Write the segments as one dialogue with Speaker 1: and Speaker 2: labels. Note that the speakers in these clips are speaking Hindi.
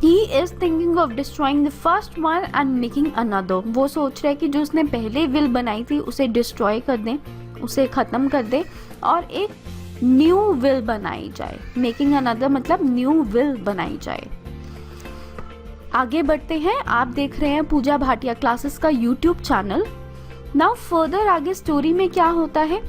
Speaker 1: He is thinking of destroying the first one and making another. वो सोच रहा है कि जो उसने पहले विल बनाई थी उसे डिस्ट्रॉय कर दें, उसे ख़त्म कर दें और एक न्यू विल बनाई जाए. मेकिंग अनदर मतलब न्यू विल बनाई जाए. आगे बढ़ते हैं. आप देख रहे हैं पूजा भाटिया क्लासेस का यूट्यूब चैनल. नाउ फर्दर आगे स्टोरी में क्या होता है.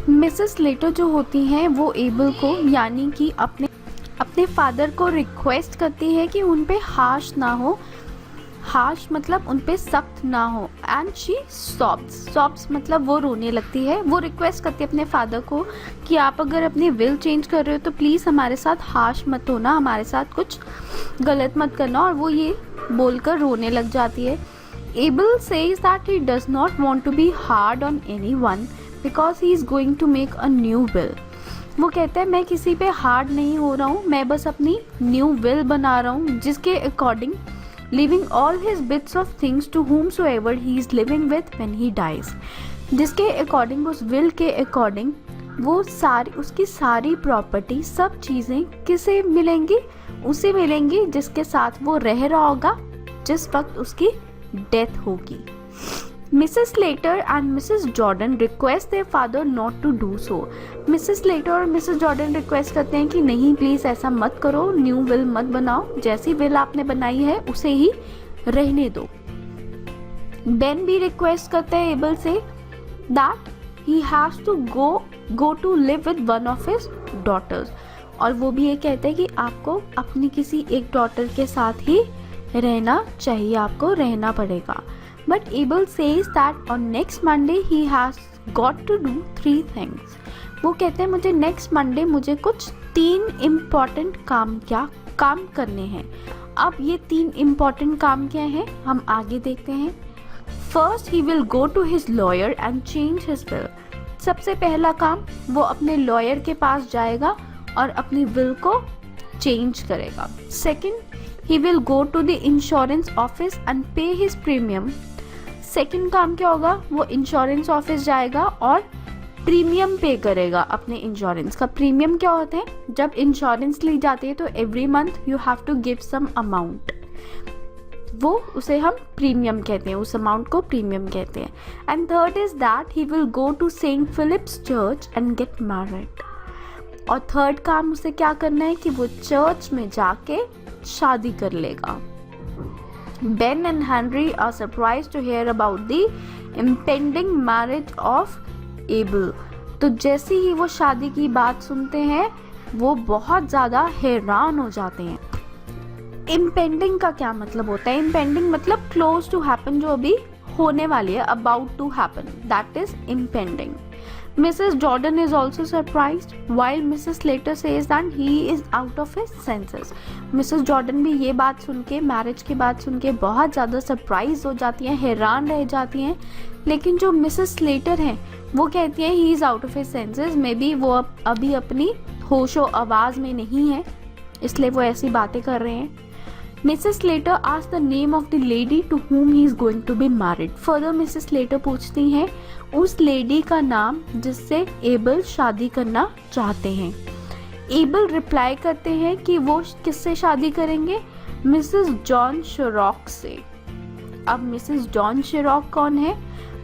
Speaker 1: मिसेस लेटर जो होती हैं वो एबल को यानी कि अपने फादर को रिक्वेस्ट करती है कि उन पे हार्श ना हो. हार्श मतलब उन पे सख्त ना हो. एंड शी सॉब्स मतलब वो रोने लगती है. वो रिक्वेस्ट करती है अपने फादर को कि आप अगर अपनी विल चेंज कर रहे हो तो प्लीज़ हमारे साथ हार्श मत होना, हमारे साथ कुछ गलत मत करना. और वो ये बोलकर रोने लग जाती है. Abel says that he does not want to be hard on anyone because he is going to make a new will. वो कहते हैं मैं किसी पे हार्ड नहीं हो रहा हूँ, मैं बस अपनी न्यू विल बना रहा हूँ जिसके according leaving all his bits of things to whomsoever he is living with when he dies. जिसके अकॉर्डिंग, उस विल के अकॉर्डिंग वो उसकी सारी प्रॉपर्टी, सब चीज़ें किसे मिलेंगी, उसे मिलेंगी जिसके साथ वो रह रहा होगा जिस वक्त उसकी डेथ होगी. Mrs Latter and Mrs Jordan request their father not to do so. Mrs Latter और मिसेस जॉर्डन रिक्वेस्ट करते हैं कि नहीं प्लीज़ ऐसा मत करो, न्यू विल मत बनाओ, जैसी विल आपने बनाई है उसे ही रहने दो. बेन भी रिक्वेस्ट करते हैं Abel says that he has to go to live with one of his daughters. और वो भी ये कहते हैं कि आपको अपनी किसी एक डॉटर के साथ ही रहना चाहिए, आपको रहना पड़ेगा. But Abel says that on next Monday he has got to do 3 things. वो कहते हैं मुझे नेक्स्ट मंडे मुझे कुछ 3 इम्पॉर्टेंट काम करने हैं. अब ये 3 इम्पॉर्टेंट काम क्या हैं हम आगे देखते हैं. First he will go to his lawyer and change his will. सबसे पहला काम वो अपने लॉयर के पास जाएगा और अपनी विल को चेंज करेगा. Second he will go to the insurance office and pay his premium. Second काम क्या होगा, वो इंश्योरेंस ऑफिस जाएगा और प्रीमियम पे करेगा अपने इंश्योरेंस का. प्रीमियम क्या होता है, जब इंश्योरेंस ली जाती है तो every month you have to give some amount, वो उसे हम प्रीमियम कहते हैं, उस अमाउंट को प्रीमियम कहते हैं. And third is that he will go to Saint Philips church and get married. और थर्ड काम उसे क्या करना है कि वो चर्च में जाके शादी कर लेगा. Ben and Henry are surprised to hear about the impending marriage of Abel. तो जैसे ही वो शादी की बात सुनते हैं वो बहुत ज़्यादा हैरान हो जाते हैं. Impending का क्या मतलब होता है? Impending मतलब close to happen, जो अभी होने वाली है, about to happen, that is impending. Mrs. Jordan is also surprised while Mrs. Slater says that he is out of his senses. Mrs. Jordan भी ये बात सुन के, मैरिज की बात सुन के बहुत ज़्यादा सरप्राइज हो जाती हैं, हैरान रह जाती हैं. लेकिन जो मिसेस स्लेटर हैं वो कहती हैं he is out of his senses. May be वो अभी अपनी होशो आवाज़ में नहीं है, इसलिए वो ऐसी बातें कर रहे हैं. Mrs. Slater asked the name of the lady to whom he is going to be married. Further, Mrs. Slater पूछती हैं उस लेडी का नाम जिससे एबल शादी करना चाहते हैं. एबल रिप्लाई करते हैं कि वो किससे शादी करेंगे, मिसेस जॉन शेरॉक से. अब मिसेस जॉन शेरॉक कौन है,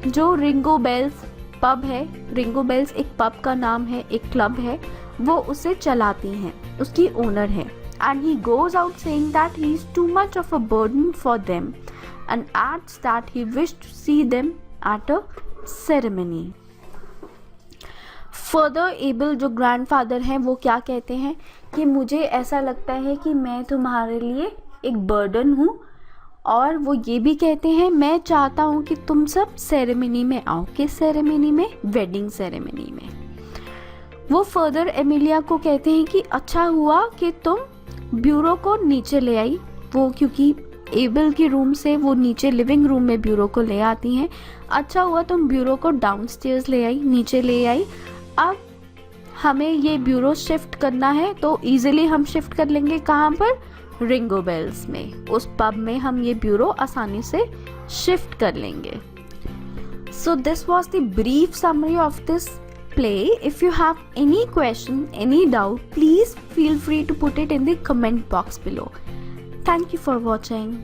Speaker 1: जो रिंगो बेल्स पब है, रिंगो बेल्स एक पब का नाम है, एक क्लब है, वो उसे चलाती हैं, उसकी ओनर है. And he goes out saying that he is too much of a burden for them and adds that he wished to see them at a ceremony. Further, Abel जो ग्रैंडफादर हैं वो क्या कहते हैं कि मुझे ऐसा लगता है कि मैं तुम्हारे लिए एक बर्डन हूँ. और वो ये भी कहते हैं मैं चाहता हूँ कि तुम सब सेरेमनी में आओ. किस सेरेमनी में, वेडिंग सेरेमनी में. वो फर्दर एमिलिया को कहते हैं कि अच्छा हुआ कि तुम ब्यूरो को नीचे ले आई. वो क्योंकि एबल के रूम से वो नीचे लिविंग रूम में ब्यूरो को ले आती हैं. अच्छा हुआ तुम ब्यूरो को डाउनस्टेयर्स ले आई, नीचे ले आई. अब हमें ये ब्यूरो शिफ्ट करना है तो इजीली हम शिफ्ट कर लेंगे. कहाँ पर, रिंगो बेल्स में, उस पब में हम ये ब्यूरो आसानी से शिफ्ट कर लेंगे. So this was the brief summary of this play. If you have any question, any doubt, please feel free to put it in the comment box below. Thank you for watching.